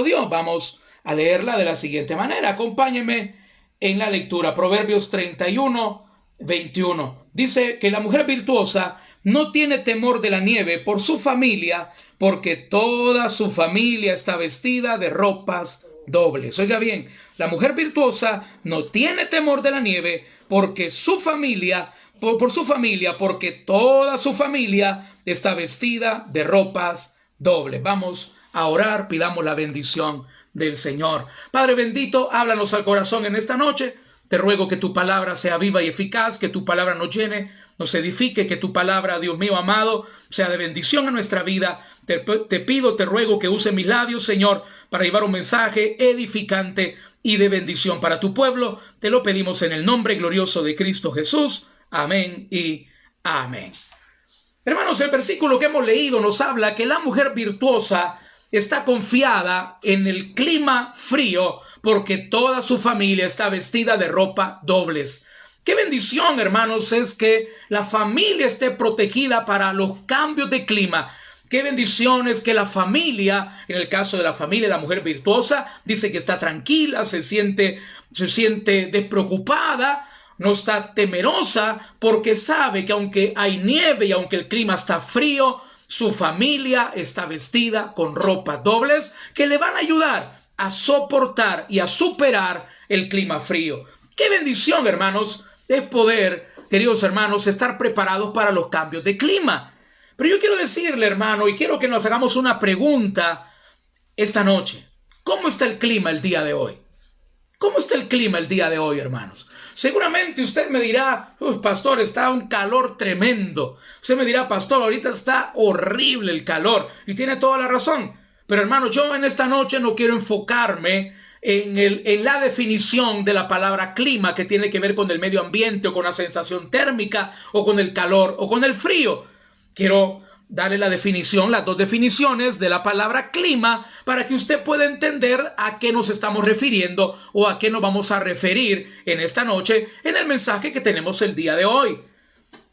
Dios. Vamos a leerla de la siguiente manera. Acompáñenme en la lectura. Proverbios 31:21. Dice que la mujer virtuosa no tiene temor de la nieve por su familia, porque toda su familia está vestida de ropas dobles. Oiga bien, la mujer virtuosa no tiene temor de la nieve porque su familia, por su familia, porque toda su familia está vestida de ropas dobles. Vamos a orar, pidamos la bendición del Señor. Padre bendito, háblanos al corazón en esta noche. Te ruego que tu palabra sea viva y eficaz, que tu palabra nos llene, nos edifique, que tu palabra, Dios mío amado, sea de bendición a nuestra vida. Te pido, te ruego que use mis labios, Señor, para llevar un mensaje edificante y de bendición para tu pueblo. Te lo pedimos en el nombre glorioso de Cristo Jesús. Amén y amén. Hermanos, el versículo que hemos leído nos habla que la mujer virtuosa está confiada en el clima frío porque toda su familia está vestida de ropa dobles. Qué bendición, hermanos, es que la familia esté protegida para los cambios de clima. Qué bendición es que la familia, en el caso de la familia, la mujer virtuosa, dice que está tranquila, se siente despreocupada, no está temerosa, porque sabe que aunque hay nieve y aunque el clima está frío, su familia está vestida con ropas dobles que le van a ayudar a soportar y a superar el clima frío. Qué bendición, hermanos, es poder, queridos hermanos, estar preparados para los cambios de clima. Pero yo quiero decirle, hermano, y quiero que nos hagamos una pregunta esta noche. ¿Cómo está el clima el día de hoy? ¿Cómo está el clima el día de hoy, hermanos? Seguramente usted me dirá, pastor, está un calor tremendo. Usted me dirá, pastor, ahorita está horrible el calor. Y tiene toda la razón. Pero, hermano, yo en esta noche no quiero enfocarme en la definición de la palabra clima, que tiene que ver con el medio ambiente o con la sensación térmica o con el calor o con el frío. Quiero darle la definición, las dos definiciones de la palabra clima para que usted pueda entender a qué nos estamos refiriendo o a qué nos vamos a referir en esta noche en el mensaje que tenemos el día de hoy.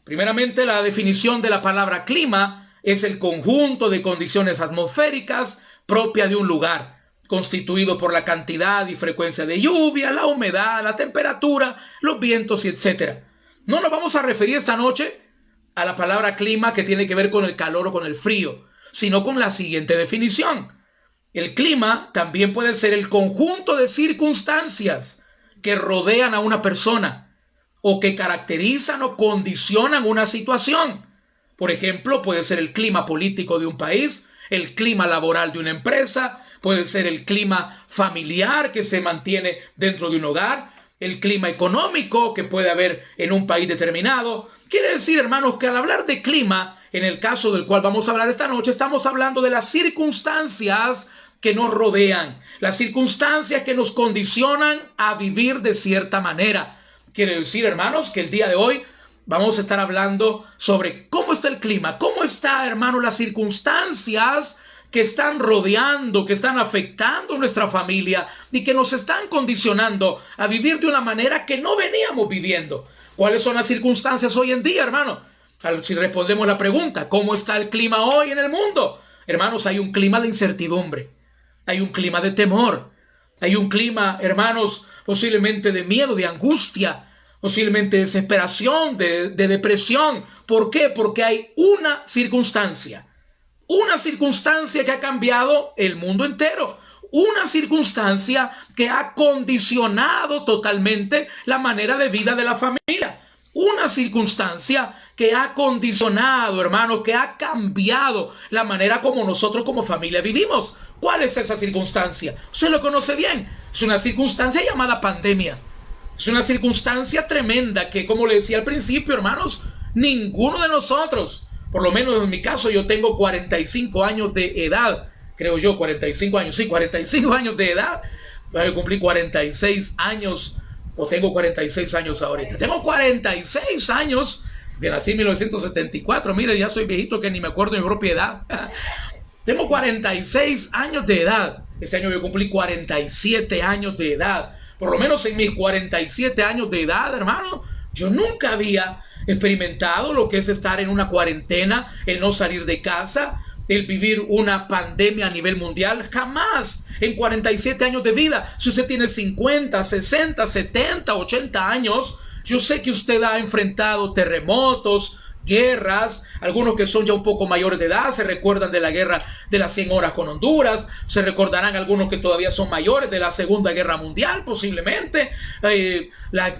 Primeramente, la definición de la palabra clima es el conjunto de condiciones atmosféricas propia de un lugar, constituido por la cantidad y frecuencia de lluvia, la humedad, la temperatura, los vientos, etc. No nos vamos a referir esta noche a la palabra clima que tiene que ver con el calor o con el frío, sino con la siguiente definición. El clima también puede ser el conjunto de circunstancias que rodean a una persona o que caracterizan o condicionan una situación. Por ejemplo, puede ser el clima político de un país, el clima laboral de una empresa, puede ser el clima familiar que se mantiene dentro de un hogar, el clima económico que puede haber en un país determinado. Quiere decir, hermanos, que al hablar de clima, en el caso del cual vamos a hablar esta noche, estamos hablando de las circunstancias que nos rodean, las circunstancias que nos condicionan a vivir de cierta manera. Quiere decir, hermanos, que el día de hoy vamos a estar hablando sobre cómo está el clima, cómo está, hermanos, las circunstancias que están rodeando, que están afectando nuestra familia y que nos están condicionando a vivir de una manera que no veníamos viviendo. ¿Cuáles son las circunstancias hoy en día, hermano? Si respondemos la pregunta, ¿cómo está el clima hoy en el mundo? Hermanos, hay un clima de incertidumbre, hay un clima de temor, hay un clima, hermanos, posiblemente de miedo, de angustia, posiblemente de desesperación, de depresión. ¿Por qué? Porque hay una circunstancia que ha cambiado el mundo entero, una circunstancia que ha condicionado totalmente la manera de vida de la familia, una circunstancia que ha condicionado, hermanos, que ha cambiado la manera como nosotros como familia vivimos. ¿Cuál es esa circunstancia? Usted lo conoce bien, es una circunstancia llamada pandemia. Es una circunstancia tremenda que, como le decía al principio, hermanos, ninguno de nosotros, por lo menos en mi caso, yo tengo 45 años de edad, creo yo, 45 años, sí, 45 años de edad. Voy a cumplir 46 años, o tengo 46 años ahorita. Tengo 46 años, que nací en 1974, mire, ya soy viejito que ni me acuerdo de mi propia edad. Tengo 46 años de edad. Este año voy a cumplir 47 años de edad. Por lo menos en mis 47 años de edad, hermano, yo nunca había experimentado lo que es estar en una cuarentena, el no salir de casa. el vivir una pandemia a nivel mundial. Jamás en 47 años de vida. Si usted tiene 50, 60, 70, 80 años, yo sé que usted ha enfrentado terremotos, guerras, algunos que son ya un poco mayores de edad se recuerdan de la guerra de las 100 horas con Honduras, se recordarán algunos que todavía son mayores de la Segunda Guerra Mundial posiblemente,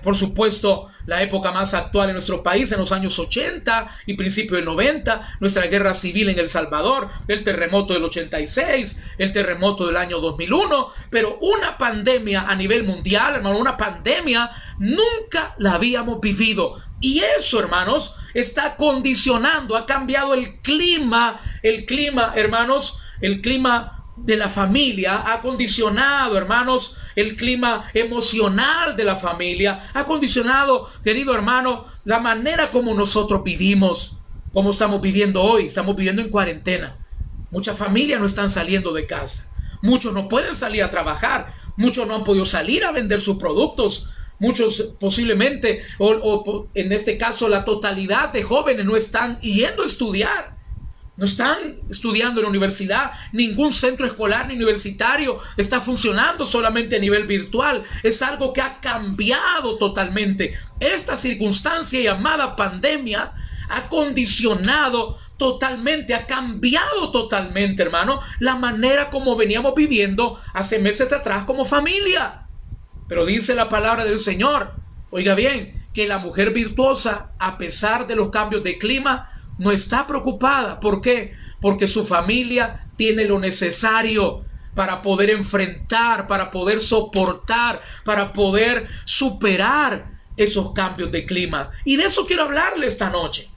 por supuesto la época más actual en nuestro país en los años 80 y principios de 90, nuestra guerra civil en El Salvador, el terremoto del 86, el terremoto del año 2001, pero una pandemia a nivel mundial, hermano, una pandemia nunca la habíamos vivido. Y eso, hermanos, está condicionando, ha cambiado el clima, hermanos, el clima de la familia, ha condicionado, hermanos, el clima emocional de la familia, ha condicionado, querido hermano, la manera como nosotros vivimos, como estamos viviendo hoy. Estamos viviendo en cuarentena. Muchas familias no están saliendo de casa. Muchos no pueden salir a trabajar. Muchos no han podido salir a vender sus productos. Muchos posiblemente, o en este caso la totalidad de jóvenes no están yendo a estudiar. No están estudiando en la universidad. Ningún centro escolar ni universitario está funcionando, solamente a nivel virtual. Es algo que ha cambiado totalmente. Esta circunstancia llamada pandemia ha condicionado totalmente, ha cambiado totalmente, hermano, la manera como veníamos viviendo hace meses atrás como familia. Pero dice la palabra del Señor, oiga bien, que la mujer virtuosa, a pesar de los cambios de clima, no está preocupada. ¿Por qué? Porque su familia tiene lo necesario para poder enfrentar, para poder soportar, para poder superar esos cambios de clima. Y de eso quiero hablarle esta noche.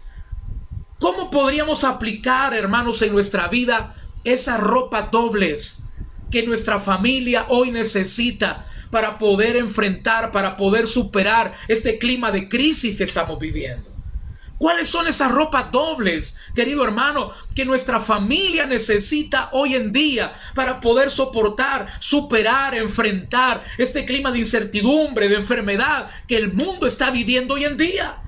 ¿Cómo podríamos aplicar, hermanos, en nuestra vida esas ropas dobles que nuestra familia hoy necesita para poder enfrentar, para poder superar este clima de crisis que estamos viviendo? ¿Cuáles son esas ropas dobles, querido hermano, que nuestra familia necesita hoy en día para poder soportar, superar, enfrentar este clima de incertidumbre, de enfermedad que el mundo está viviendo hoy en día?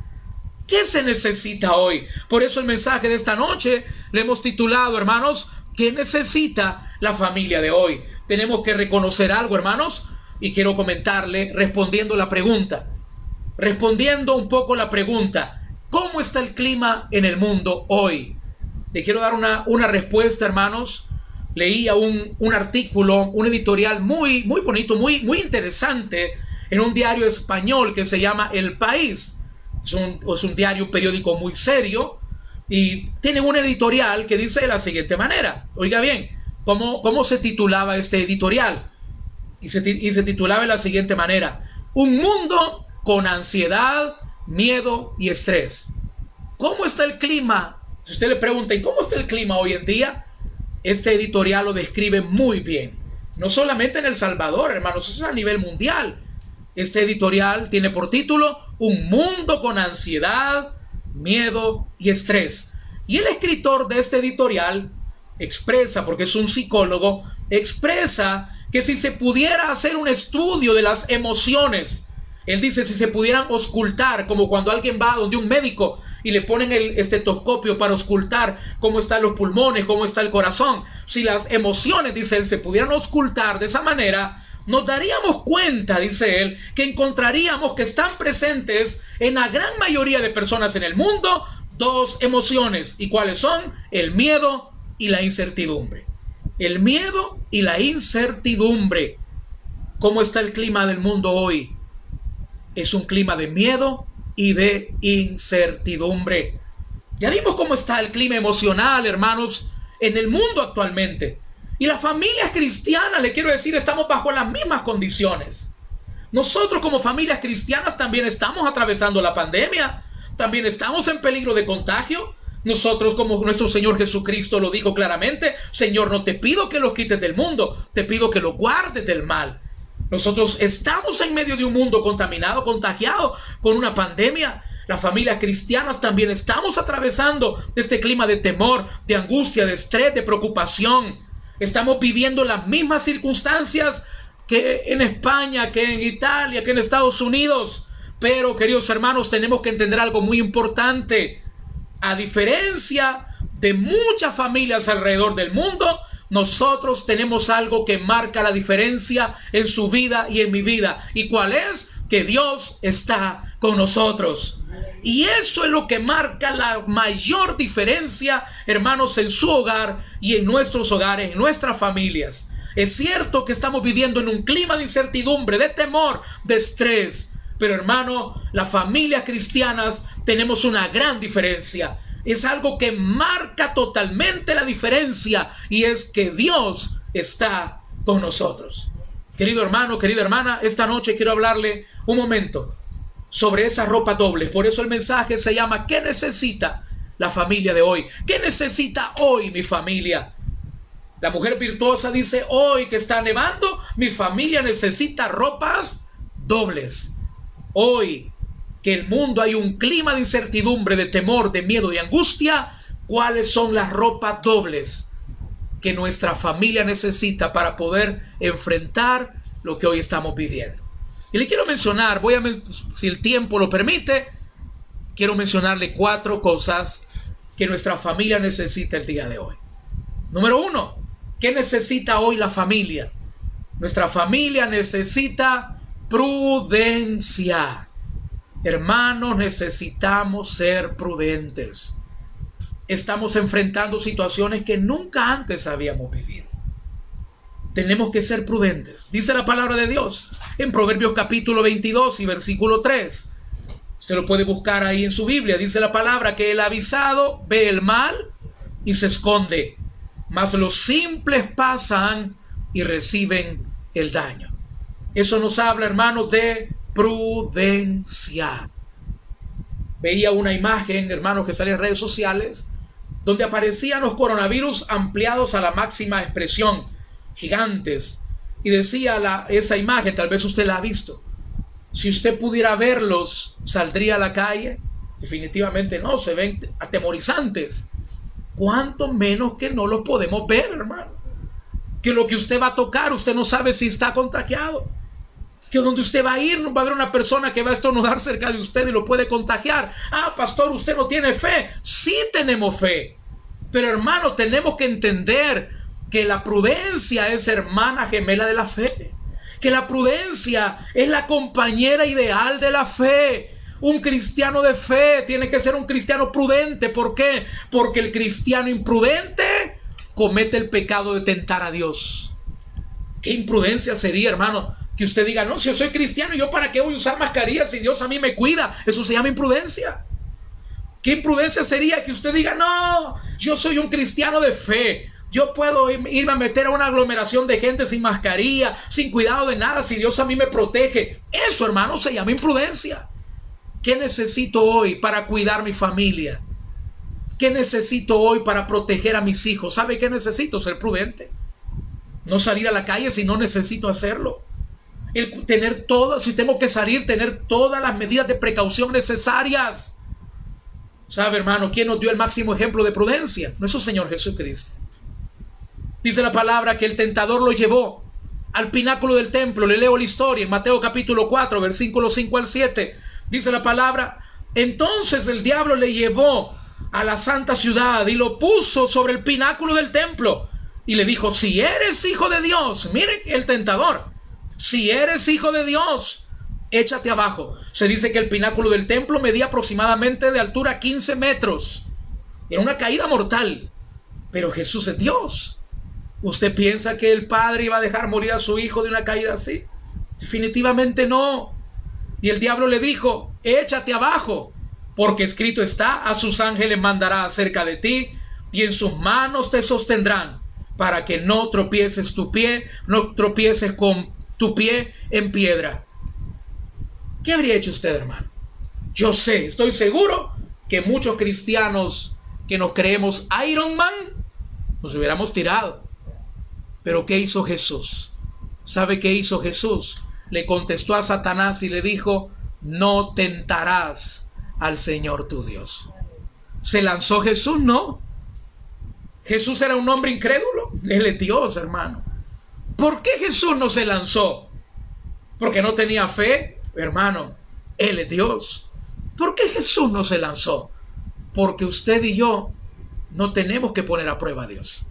¿Qué se necesita hoy? Por eso el mensaje de esta noche le hemos titulado, hermanos, ¿qué necesita la familia de hoy? Tenemos que reconocer algo, hermanos, y quiero comentarle respondiendo la pregunta. Respondiendo un poco la pregunta, ¿cómo está el clima en el mundo hoy? Le quiero dar una respuesta, hermanos. Leía un artículo, un editorial muy bonito, muy interesante en un diario español que se llama El País. Es un diario, un periódico muy serio, y tiene un editorial que dice de la siguiente manera. Oiga bien, ¿cómo se titulaba este editorial? Y se titulaba de la siguiente manera: un mundo con ansiedad, miedo y estrés. ¿Cómo está el clima? Si usted le pregunta, ¿y cómo está el clima hoy en día? Este editorial lo describe muy bien. No solamente en El Salvador, hermanos, eso es a nivel mundial. Este editorial tiene por título Un mundo con ansiedad, miedo y estrés. Y el escritor de este editorial expresa, porque es un psicólogo, expresa que si se pudiera hacer un estudio de las emociones, él dice, si se pudieran auscultar, como cuando alguien va donde un médico y le ponen el estetoscopio para auscultar cómo están los pulmones, cómo está el corazón, si las emociones, dice él, se pudieran auscultar de esa manera, nos daríamos cuenta, dice él, que encontraríamos que están presentes en la gran mayoría de personas en el mundo dos emociones. ¿Y cuáles son? El miedo y la incertidumbre. El miedo y la incertidumbre. ¿Cómo está el clima del mundo hoy? Es un clima de miedo y de incertidumbre. Ya vimos cómo está el clima emocional, hermanos, en el mundo actualmente. Y las familias cristianas, le quiero decir, estamos bajo las mismas condiciones. Nosotros como familias cristianas también estamos atravesando la pandemia. También estamos en peligro de contagio. Nosotros, como nuestro Señor Jesucristo lo dijo claramente, Señor, no te pido que los quites del mundo, te pido que los guardes del mal. Nosotros estamos en medio de un mundo contaminado, contagiado con una pandemia. Las familias cristianas también estamos atravesando este clima de temor, de angustia, de estrés, de preocupación. Estamos viviendo las mismas circunstancias que en España, que en Italia, que en Estados Unidos. Pero, queridos hermanos, tenemos que entender algo muy importante. A diferencia de muchas familias alrededor del mundo, nosotros tenemos algo que marca la diferencia en su vida y en mi vida. ¿Y cuál es? Que Dios está con nosotros. Y eso es lo que marca la mayor diferencia, hermanos, en su hogar y en nuestros hogares, en nuestras familias. Es cierto que estamos viviendo en un clima de incertidumbre, de temor, de estrés. Pero, hermano, las familias cristianas tenemos una gran diferencia. Es algo que marca totalmente la diferencia, y es que Dios está con nosotros. Querido hermano, querida hermana, esta noche quiero hablarle un momento sobre esa ropa doble. Por eso el mensaje se llama ¿qué necesita la familia de hoy? ¿Qué necesita hoy mi familia? La mujer virtuosa dice: hoy que está nevando, mi familia necesita ropas dobles. Hoy que el mundo hay un clima de incertidumbre, de temor, de miedo, de angustia, ¿cuáles son las ropas dobles que nuestra familia necesita para poder enfrentar lo que hoy estamos viviendo? Y le quiero mencionar, si el tiempo lo permite, quiero mencionarle 4 cosas que nuestra familia necesita el día de hoy. Número 1, ¿qué necesita hoy la familia? Nuestra familia necesita prudencia. Hermanos, necesitamos ser prudentes. Estamos enfrentando situaciones que nunca antes habíamos vivido. Tenemos que ser prudentes. Dice la palabra de Dios en Proverbios capítulo 22 y versículo 3. Usted lo puede buscar ahí en su Biblia. Dice la palabra que el avisado ve el mal y se esconde, mas los simples pasan y reciben el daño. Eso nos habla, hermanos, de prudencia. Veía una imagen, hermanos, que sale en redes sociales, donde aparecían los coronavirus ampliados a la máxima expresión, gigantes, y decía esa imagen, tal vez usted la ha visto: si usted pudiera verlos, ¿saldría a la calle? Definitivamente no, se ven atemorizantes. ¿Cuánto menos que no los podemos ver, hermano? Que lo que usted va a tocar, usted no sabe si está contagiado. Que donde usted va a ir, no va a haber una persona que va a estornudar cerca de usted y lo puede contagiar. Ah, pastor, usted no tiene fe. Sí tenemos fe. Pero, hermano, tenemos que entender que la prudencia es hermana gemela de la fe. Que la prudencia es la compañera ideal de la fe. Un cristiano de fe tiene que ser un cristiano prudente. ¿Por qué? Porque el cristiano imprudente comete el pecado de tentar a Dios. ¿Qué imprudencia sería, hermano? Que usted diga: no, si yo soy cristiano, ¿yo para qué voy a usar mascarilla si Dios a mí me cuida? Eso se llama imprudencia. ¿Qué imprudencia sería que usted diga: no, yo soy un cristiano de fe, yo puedo irme a meter a una aglomeración de gente sin mascarilla, sin cuidado de nada, si Dios a mí me protege? Eso, hermano, se llama imprudencia. ¿Qué necesito hoy para cuidar mi familia? ¿Qué necesito hoy para proteger a mis hijos? ¿Sabe qué necesito? Ser prudente. No salir a la calle si no necesito hacerlo. El tener todo, si tengo que salir, tener todas las medidas de precaución necesarias. ¿Sabe, hermano, quién nos dio el máximo ejemplo de prudencia? Nuestro Señor Jesucristo. Dice la palabra que el tentador lo llevó al pináculo del templo. Le leo la historia en Mateo capítulo 4, versículos 5 al 7. Dice la palabra: entonces el diablo le llevó a la santa ciudad y lo puso sobre el pináculo del templo y le dijo: si eres hijo de Dios, mire el tentador, si eres hijo de Dios, échate abajo. Se dice que el pináculo del templo medía aproximadamente de altura 15 metros. Era una caída mortal. Pero Jesús es Dios. ¿Usted piensa que el padre iba a dejar morir a su hijo de una caída así? Definitivamente no. Y el diablo le dijo: échate abajo, porque escrito está: a sus ángeles mandará acerca de ti, y en sus manos te sostendrán, para que no tropieces con tu pie en piedra. ¿Qué habría hecho usted, hermano? Yo sé, estoy seguro que muchos cristianos que nos creemos Iron Man nos hubiéramos tirado. Pero ¿qué hizo Jesús? ¿Sabe qué hizo Jesús? Le contestó a Satanás y le dijo: no tentarás al Señor tu Dios. ¿Se lanzó Jesús? No. ¿Jesús era un hombre incrédulo? Él es Dios, hermano. ¿Por qué Jesús no se lanzó? ¿Porque no tenía fe? Hermano, Él es Dios. ¿Por qué Jesús no se lanzó? Porque usted y yo no tenemos que poner a prueba a Dios.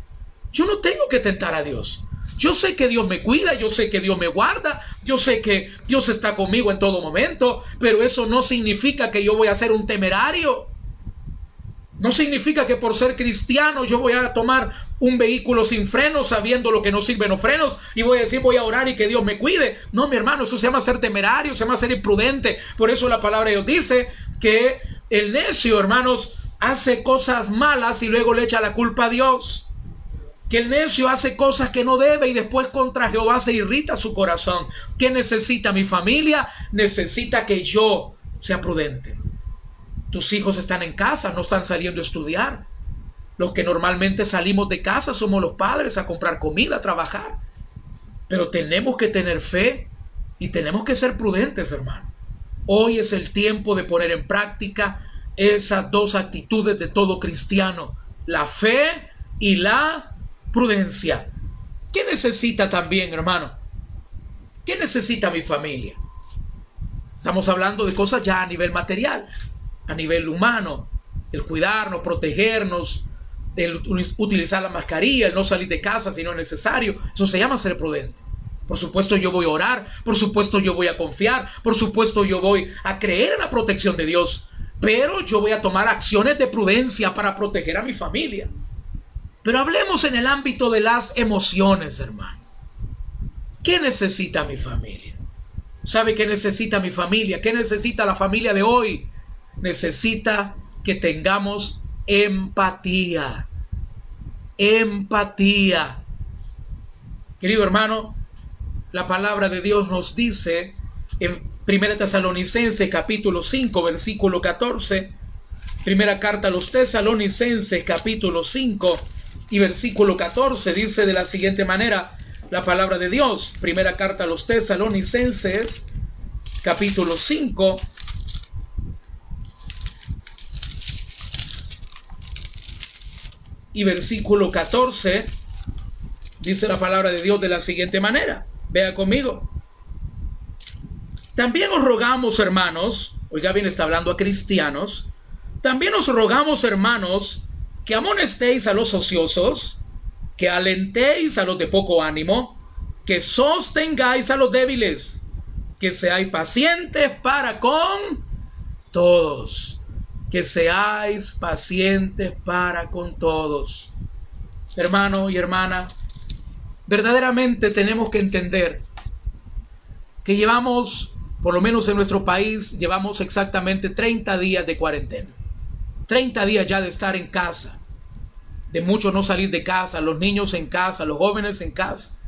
Yo no tengo que tentar a Dios. Yo sé que Dios me cuida, yo sé que Dios me guarda, yo sé que Dios está conmigo en todo momento, pero eso no significa que yo voy a ser un temerario. No significa que por ser cristiano yo voy a tomar un vehículo sin frenos, sabiendo lo que no sirven los frenos, y voy a decir voy a orar y que Dios me cuide. No, mi hermano, eso se llama ser temerario, se llama ser imprudente. Por eso la palabra de Dios dice que el necio, hermanos, hace cosas malas y luego le echa la culpa a Dios. Que el necio hace cosas que no debe y después contra Jehová se irrita su corazón. ¿Qué necesita mi familia? Necesita que yo sea prudente. Tus hijos están en casa, no están saliendo a estudiar. Los que normalmente salimos de casa somos los padres a comprar comida, a trabajar. Pero tenemos que tener fe y tenemos que ser prudentes, hermano. Hoy es el tiempo de poner en práctica esas dos actitudes de todo cristiano: la fe y la prudencia. ¿Qué necesita también, hermano? ¿Qué necesita mi familia? Estamos hablando de cosas ya a nivel material, a nivel humano, el cuidarnos, protegernos, el utilizar la mascarilla, el no salir de casa si no es necesario. Eso se llama ser prudente. Por supuesto yo voy a orar, por supuesto yo voy a confiar, por supuesto yo voy a creer en la protección de Dios, pero yo voy a tomar acciones de prudencia para proteger a mi familia. Pero hablemos en el ámbito de las emociones, hermanos. ¿Qué necesita mi familia? ¿Sabe qué necesita mi familia? ¿Qué necesita la familia de hoy? Necesita que tengamos empatía. Empatía. Querido hermano, la palabra de Dios nos dice en 1 Tesalonicenses capítulo 5 versículo 14, primera carta a los Tesalonicenses capítulo 5 y versículo 14, dice de la siguiente manera la palabra de Dios. Primera carta a los Tesalonicenses capítulo 5 y versículo 14, dice la palabra de Dios de la siguiente manera. Vea conmigo. También os rogamos, hermanos, oiga bien, está hablando a cristianos, también os rogamos, hermanos, que amonestéis a los ociosos, que alentéis a los de poco ánimo, que sostengáis a los débiles, que seáis pacientes para con todos, que seáis pacientes para con todos. Hermano y hermana, verdaderamente tenemos que entender que llevamos, por lo menos en nuestro país, llevamos exactamente 30 días de cuarentena. 30 días ya de estar en casa, de muchos no salir de casa, los niños en casa, los jóvenes en casa.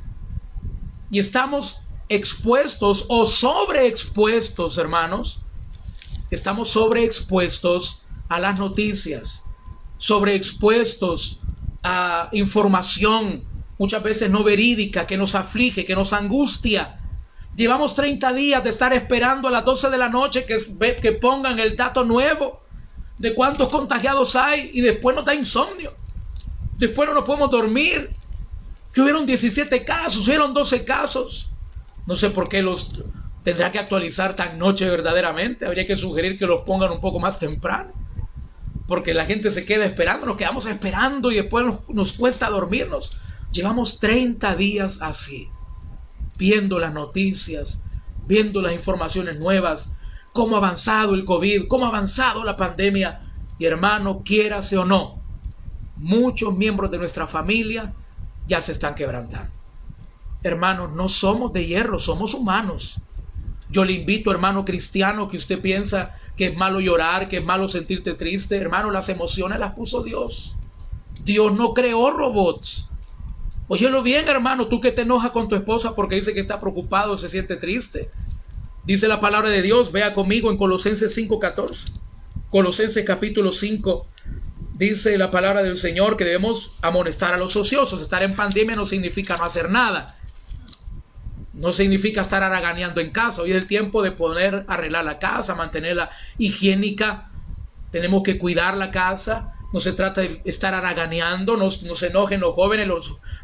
Y estamos expuestos o sobreexpuestos, hermanos. Estamos sobreexpuestos a las noticias, sobreexpuestos a información muchas veces no verídica, que nos aflige, que nos angustia. Llevamos 30 días de estar esperando a las 12 de la noche que pongan el dato nuevo de cuántos contagiados hay, y después nos da insomnio. Después no nos podemos dormir. Que hubieron 17 casos, hubieron 12 casos. No sé por qué los tendrá que actualizar tan noche verdaderamente. Habría que sugerir que los pongan un poco más temprano, porque la gente se queda esperando, nos quedamos esperando y después nos cuesta dormirnos. Llevamos 30 días así, viendo las noticias, viendo las informaciones nuevas, cómo ha avanzado el COVID, cómo ha avanzado la pandemia. Y hermano, quiérase o no, muchos miembros de nuestra familia ya se están quebrantando. Hermanos, no somos de hierro, somos humanos. Yo le invito, hermano cristiano, que usted piensa que es malo llorar, que es malo sentirte triste. Hermano, las emociones las puso Dios. Dios no creó robots. Óyelo bien, hermano, tú que te enojas con tu esposa porque dice que está preocupado, se siente triste. Dice la palabra de Dios, vea conmigo en Colosenses 5:14. Colosenses capítulo 5, dice la palabra del Señor que debemos amonestar a los ociosos. Estar en pandemia no significa no hacer nada. No significa estar haraganeando en casa. Hoy es el tiempo de poder arreglar la casa, mantenerla higiénica. Tenemos que cuidar la casa. No se trata de estar haraganeando. No se enojen los jóvenes,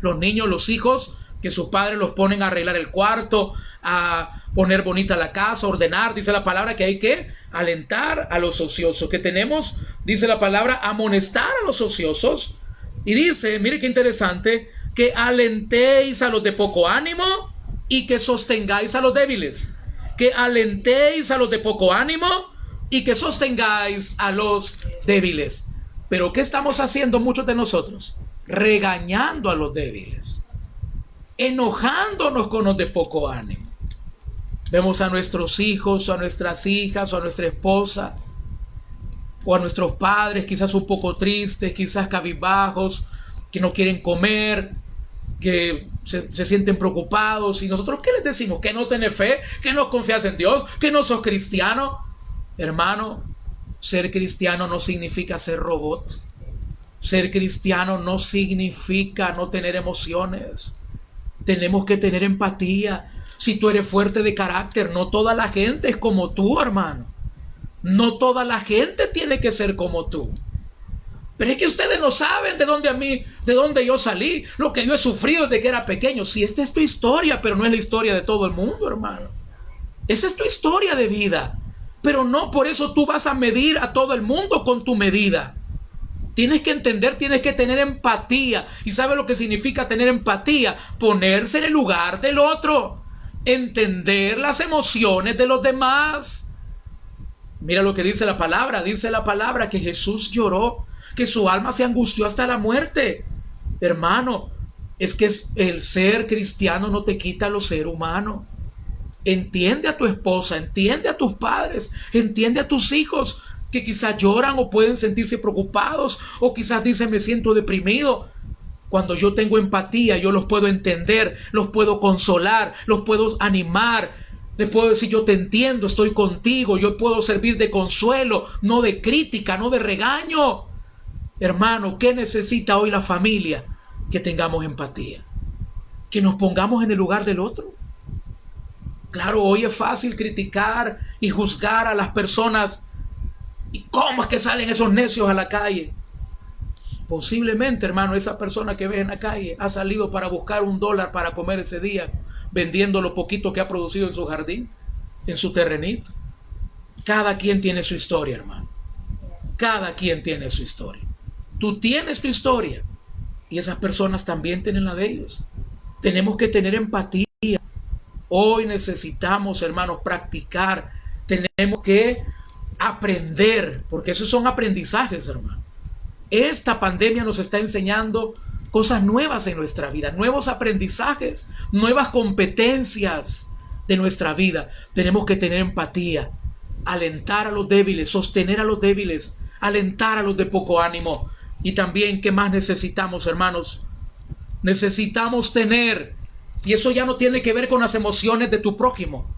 los niños, los hijos, que sus padres los ponen a arreglar el cuarto, a poner bonita la casa, a ordenar. Dice la palabra que hay que alentar a los ociosos, que tenemos, dice la palabra, amonestar a los ociosos. Y dice, mire qué interesante, que alentéis a los de poco ánimo y que sostengáis a los débiles. Que alentéis a los de poco ánimo y que sostengáis a los débiles. Pero ¿qué estamos haciendo muchos de nosotros? Regañando a los débiles, enojándonos con los de poco ánimo. Vemos a nuestros hijos, o a nuestras hijas, o a nuestra esposa, o a nuestros padres, quizás un poco tristes, quizás cabizbajos, que no quieren comer, que se sienten preocupados. ¿Y nosotros qué les decimos? ¿Que no tenés fe? ¿Que no confías en Dios? ¿Que no sos cristiano? Hermano, ser cristiano no significa ser robot. Ser cristiano no significa no tener emociones. Tenemos que tener empatía. Si tú eres fuerte de carácter, no toda la gente es como tú, hermano. No toda la gente tiene que ser como tú. Pero es que ustedes no saben de dónde yo salí, lo que yo he sufrido desde que era pequeño. Si esta es tu historia, pero no es la historia de todo el mundo, hermano. Esa es tu historia de vida. Pero no por eso tú vas a medir a todo el mundo con tu medida. Tienes que entender, tienes que tener empatía. ¿Y sabes lo que significa tener empatía? Ponerse en el lugar del otro. Entender las emociones de los demás. Mira lo que dice la palabra. Dice la palabra que Jesús lloró, que su alma se angustió hasta la muerte. Hermano, es que el ser cristiano no te quita lo ser humano. Entiende a tu esposa, entiende a tus padres, entiende a tus hijos que quizás lloran o pueden sentirse preocupados o quizás dicen me siento deprimido. Cuando yo tengo empatía, yo los puedo entender, los puedo consolar, los puedo animar. Les puedo decir yo te entiendo, estoy contigo, yo puedo servir de consuelo, no de crítica, no de regaño. Hermano, ¿qué necesita hoy la familia? Que tengamos empatía, que nos pongamos en el lugar del otro. Claro, hoy es fácil criticar y juzgar a las personas. ¿Y cómo es que salen esos necios a la calle? Posiblemente, hermano, esa persona que ves en la calle ha salido para buscar $1 para comer ese día, vendiendo lo poquito que ha producido en su jardín, en su terrenito. Cada quien tiene su historia, hermano. Cada quien tiene su historia. Tú tienes tu historia y esas personas también tienen la de ellos. Tenemos que tener empatía. Hoy necesitamos, hermanos, practicar. Tenemos que aprender, porque esos son aprendizajes, hermano. Esta pandemia nos está enseñando cosas nuevas en nuestra vida, nuevos aprendizajes, nuevas competencias de nuestra vida. Tenemos que tener empatía, alentar a los débiles, sostener a los débiles, alentar a los de poco ánimo. Y también, ¿qué más necesitamos, hermanos? Necesitamos tener, y eso ya no tiene que ver con las emociones de tu prójimo,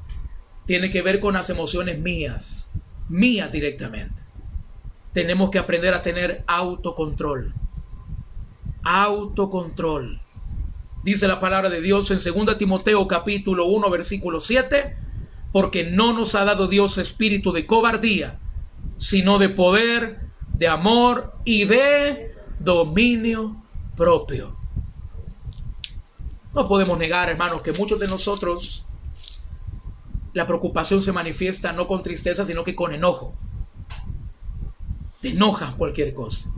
tiene que ver con las emociones mías directamente. Tenemos que aprender a tener autocontrol. Autocontrol. Dice la palabra de Dios en 2 Timoteo capítulo 1 versículo 7, porque no nos ha dado Dios espíritu de cobardía, sino de poder, de amor y de dominio propio. No podemos negar, hermanos, que muchos de nosotros la preocupación se manifiesta no con tristeza, sino que con enojo. Te enojas cualquier cosa.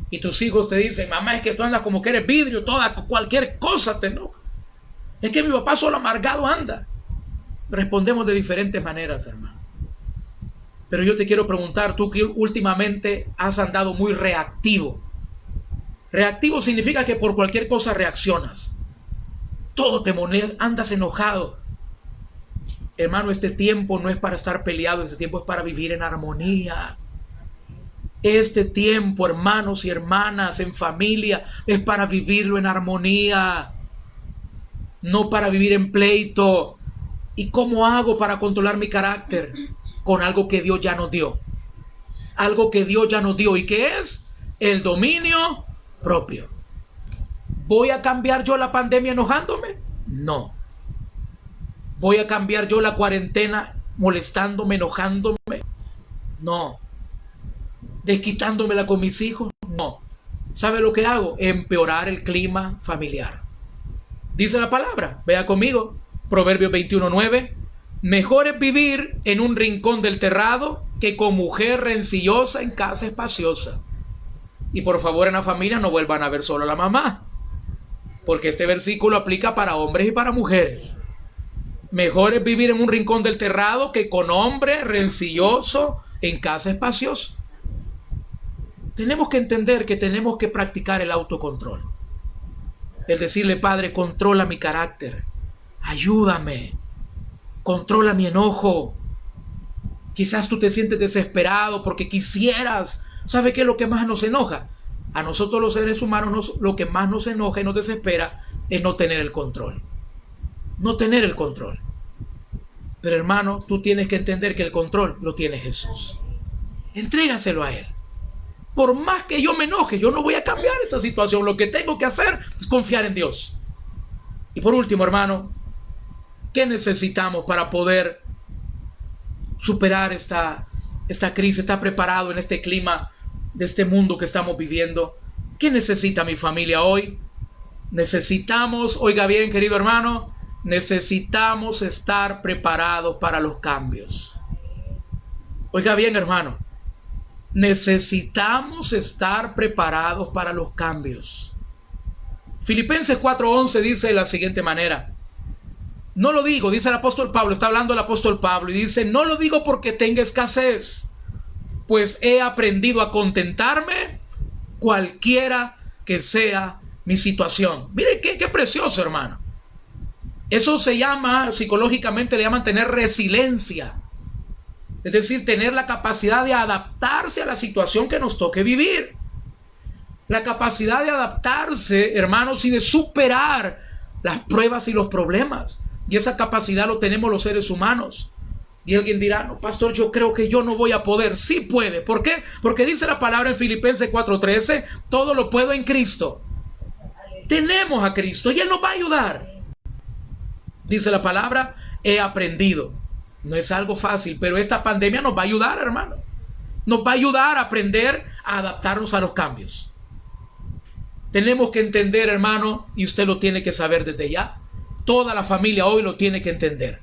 Y tus hijos te dicen, mamá, es que tú andas como que eres vidrio, cualquier cosa te enoja. Es que mi papá solo amargado anda. Respondemos de diferentes maneras, hermano. Pero yo te quiero preguntar, tú que últimamente has andado muy reactivo. Reactivo significa que por cualquier cosa reaccionas. Todo te molesta, andas enojado. Hermano, este tiempo no es para estar peleado, este tiempo es para vivir en armonía. Este tiempo, hermanos y hermanas, en familia, es para vivirlo en armonía, no para vivir en pleito. ¿Y cómo hago para controlar mi carácter? Con algo que Dios ya nos dio. Algo que Dios ya nos dio. ¿Y qué es? El dominio propio. ¿Voy a cambiar yo la pandemia enojándome? No. ¿Voy a cambiar yo la cuarentena molestándome, enojándome? No. ¿Desquitándomela con mis hijos? No. ¿Sabe lo que hago? Empeorar el clima familiar. Dice la palabra, vea conmigo, Proverbios 21:9. Mejor es vivir en un rincón del terrado que con mujer rencillosa en casa espaciosa. Y por favor, en la familia no vuelvan a ver solo a la mamá, porque este versículo aplica para hombres y para mujeres. Mejor es vivir en un rincón del terrado que con hombre rencilloso en casa espaciosa. Tenemos que entender que tenemos que practicar el autocontrol. El decirle, Padre, controla mi carácter, ayúdame, controla mi enojo. Quizás tú te sientes desesperado porque quisieras. ¿Sabe qué es lo que más nos enoja? A nosotros los seres humanos lo que más nos enoja y nos desespera es no tener el control. No tener el control. Pero hermano, tú tienes que entender que el control lo tiene Jesús. Entrégaselo a Él. Por más que yo me enoje, yo no voy a cambiar esa situación. Lo que tengo que hacer es confiar en Dios. Y por último, hermano, ¿qué necesitamos para poder superar esta crisis? ¿Está preparado en este clima de este mundo que estamos viviendo? ¿Qué necesita mi familia hoy? Necesitamos, oiga bien, querido hermano, necesitamos estar preparados para los cambios. Oiga bien, hermano, necesitamos estar preparados para los cambios. Filipenses 4:11 dice de la siguiente manera. No lo digo, dice el apóstol Pablo, está hablando el apóstol Pablo y dice, no lo digo porque tenga escasez, pues he aprendido a contentarme cualquiera que sea mi situación. Mire qué precioso, hermano. Eso se llama, psicológicamente le llaman tener resiliencia. Es decir, tener la capacidad de adaptarse a la situación que nos toque vivir. La capacidad de adaptarse, hermanos, y de superar las pruebas y los problemas. Y esa capacidad lo tenemos los seres humanos. Y alguien dirá, no, pastor, yo creo que yo no voy a poder. Sí puede. ¿Por qué? Porque dice la palabra en Filipenses 4:13, todo lo puedo en Cristo. Tenemos a Cristo y Él nos va a ayudar. Dice la palabra, he aprendido. No es algo fácil, pero esta pandemia nos va a ayudar, hermano. Nos va a ayudar a aprender a adaptarnos a los cambios. Tenemos que entender, hermano, y usted lo tiene que saber desde ya. Toda la familia hoy lo tiene que entender.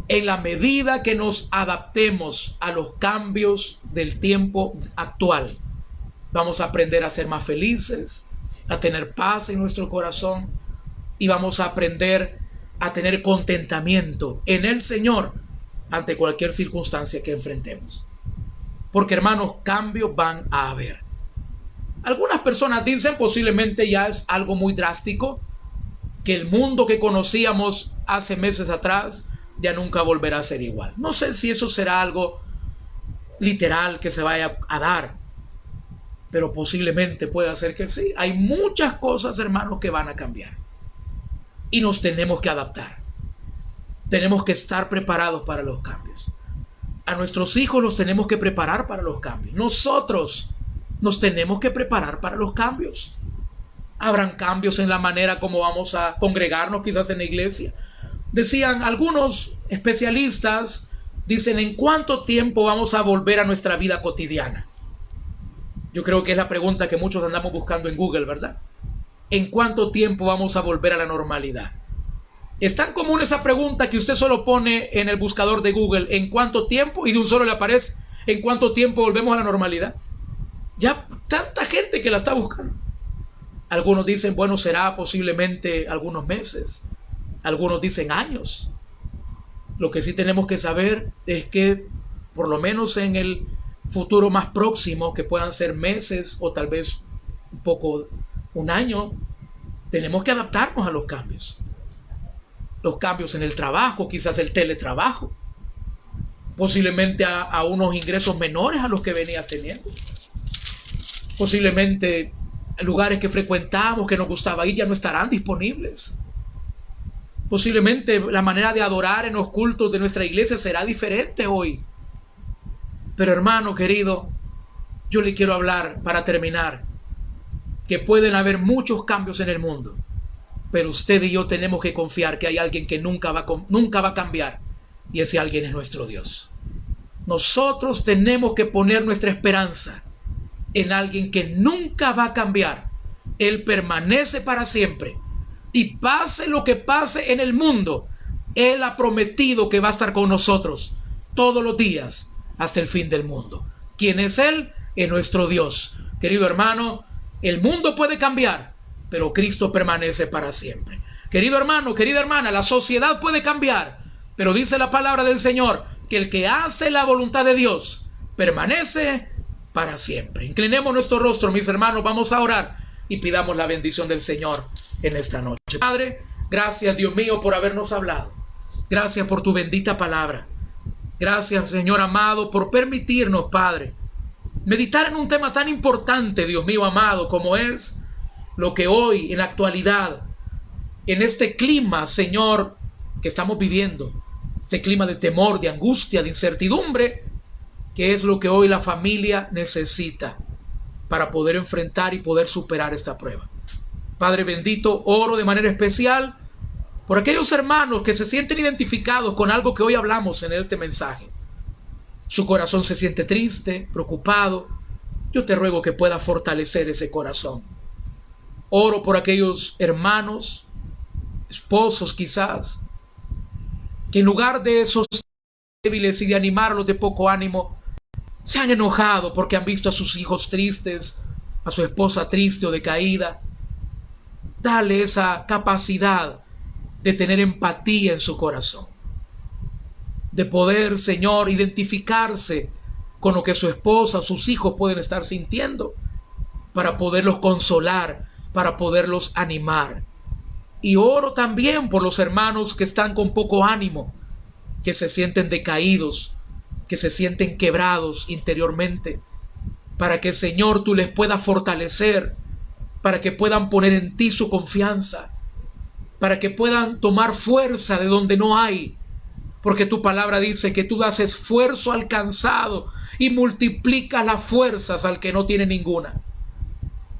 En la medida que nos adaptemos a los cambios del tiempo actual, vamos a aprender a ser más felices, a tener paz en nuestro corazón y vamos a aprender a tener contentamiento en el Señor ante cualquier circunstancia que enfrentemos. Porque, hermanos, cambios van a haber. Algunas personas dicen, posiblemente ya es algo muy drástico, que el mundo que conocíamos hace meses atrás ya nunca volverá a ser igual. No sé si eso será algo literal que se vaya a dar, pero posiblemente pueda ser que sí. Hay muchas cosas, hermanos, que van a cambiar y nos tenemos que adaptar. Tenemos que estar preparados para los cambios. A nuestros hijos los tenemos que preparar para los cambios. Nosotros nos tenemos que preparar para los cambios. Habrán cambios en la manera como vamos a congregarnos quizás en la iglesia. Decían algunos especialistas, dicen, ¿en cuánto tiempo vamos a volver a nuestra vida cotidiana? Yo creo que es la pregunta que muchos andamos buscando en Google, ¿verdad? ¿En cuánto tiempo vamos a volver a la normalidad? Es tan común esa pregunta que usted solo pone en el buscador de Google, ¿en cuánto tiempo? Y de un solo le aparece, ¿en cuánto tiempo volvemos a la normalidad? Ya tanta gente que la está buscando. Algunos dicen, bueno, será posiblemente algunos meses. Algunos dicen años. Lo que sí tenemos que saber es que por lo menos en el futuro más próximo, que puedan ser meses o tal vez un año, tenemos que adaptarnos a los cambios. Los cambios en el trabajo, quizás el teletrabajo, posiblemente a unos ingresos menores a los que venías teniendo. Posiblemente lugares que frecuentábamos, que nos gustaba ir, ya no estarán disponibles. Posiblemente la manera de adorar en los cultos de nuestra iglesia será diferente hoy. Pero hermano querido, yo le quiero hablar para terminar, que pueden haber muchos cambios en el mundo, pero usted y yo tenemos que confiar que hay alguien que nunca va a cambiar, y ese alguien es nuestro Dios. Nosotros tenemos que poner nuestra esperanza en alguien que nunca va a cambiar. Él permanece para siempre. Y pase lo que pase en el mundo, Él ha prometido que va a estar con nosotros todos los días hasta el fin del mundo. ¿Quién es Él? Es nuestro Dios. Querido hermano, el mundo puede cambiar, pero Cristo permanece para siempre. Querido hermano, querida hermana, la sociedad puede cambiar, pero dice la palabra del Señor que el que hace la voluntad de Dios permanece para siempre. Inclinemos nuestro rostro, mis hermanos, vamos a orar y pidamos la bendición del Señor en esta noche. Padre, gracias, Dios mío, por habernos hablado. Gracias por tu bendita palabra. Gracias, Señor amado, por permitirnos, Padre, meditar en un tema tan importante, Dios mío amado, como es lo que hoy, en la actualidad, en este clima, Señor, que estamos viviendo, este clima de temor, de angustia, de incertidumbre, que es lo que hoy la familia necesita para poder enfrentar y poder superar esta prueba. Padre bendito, oro de manera especial por aquellos hermanos que se sienten identificados con algo que hoy hablamos en este mensaje. Su corazón se siente triste, preocupado. Yo te ruego que pueda fortalecer ese corazón. Oro por aquellos hermanos, esposos quizás, que en lugar de esos débiles y de animarlos de poco ánimo, se han enojado porque han visto a sus hijos tristes, a su esposa triste o decaída. Dale esa capacidad de tener empatía en su corazón, de poder, Señor, identificarse con lo que su esposa, sus hijos pueden estar sintiendo, para poderlos consolar, para poderlos animar. Y oro también por los hermanos que están con poco ánimo, que se sienten decaídos, que se sienten quebrados interiormente, para que, Señor, tú les puedas fortalecer, para que puedan poner en ti su confianza, para que puedan tomar fuerza de donde no hay, porque tu palabra dice que tú das esfuerzo al cansado y multiplicas las fuerzas al que no tiene ninguna.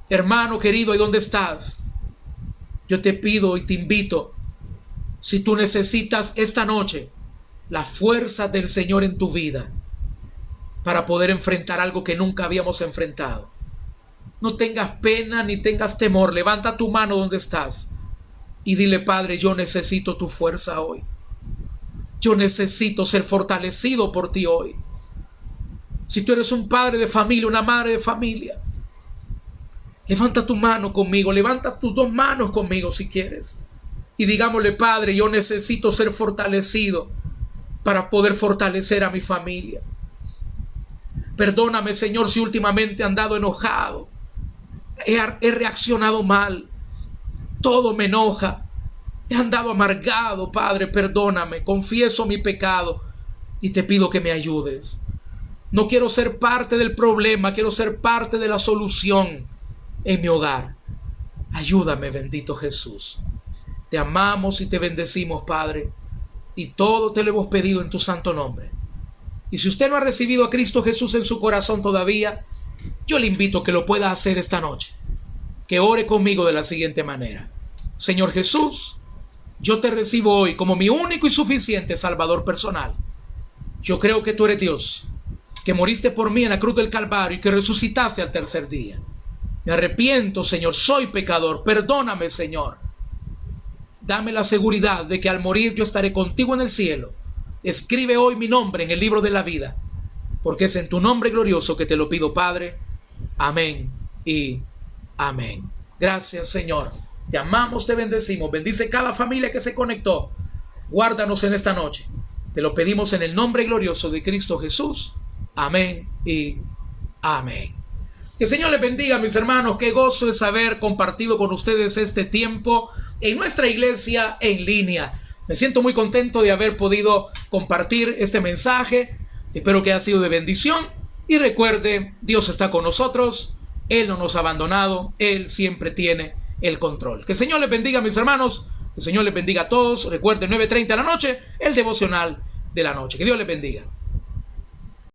Hermano querido, ¿y dónde estás? Yo te pido y te invito, si tú necesitas esta noche la fuerza del Señor en tu vida para poder enfrentar algo que nunca habíamos enfrentado, no tengas pena ni tengas temor. Levanta tu mano donde estás y dile: Padre, yo necesito tu fuerza hoy. Yo necesito ser fortalecido por ti hoy. Si tú eres un padre de familia, una madre de familia, levanta tu mano conmigo, levanta tus dos manos conmigo si quieres. Y digámosle: Padre, yo necesito ser fortalecido para poder fortalecer a mi familia. Perdóname, Señor, si últimamente he andado enojado. He reaccionado mal. Todo me enoja. He andado amargado, Padre, perdóname. Confieso mi pecado y te pido que me ayudes. No quiero ser parte del problema, quiero ser parte de la solución en mi hogar. Ayúdame, bendito Jesús. Te amamos y te bendecimos, Padre, y todo te lo hemos pedido en tu santo nombre. Y si usted no ha recibido a Cristo Jesús en su corazón todavía, yo le invito a que lo pueda hacer esta noche, que ore conmigo de la siguiente manera: Señor Jesús, yo te recibo hoy como mi único y suficiente Salvador personal. Yo creo que tú eres Dios, que moriste por mí en la cruz del Calvario y que resucitaste al tercer día. Me arrepiento, Señor, soy pecador, perdóname, Señor. Dame la seguridad de que al morir yo estaré contigo en el cielo. Escribe hoy mi nombre en el libro de la vida, porque es en tu nombre glorioso que te lo pido, Padre. Amén y amén. Gracias, Señor. Te amamos, te bendecimos. Bendice cada familia que se conectó. Guárdanos en esta noche. Te lo pedimos en el nombre glorioso de Cristo Jesús. Amén y amén. Que el Señor les bendiga, mis hermanos. Qué gozo es haber compartido con ustedes este tiempo en nuestra iglesia en línea. Me siento muy contento de haber podido compartir este mensaje. Espero que haya sido de bendición. Y recuerde, Dios está con nosotros. Él no nos ha abandonado. Él siempre tiene el control. Que el Señor les bendiga, mis hermanos. Que el Señor les bendiga a todos. Recuerden, 9:30 de la noche, el devocional de la noche. Que Dios les bendiga.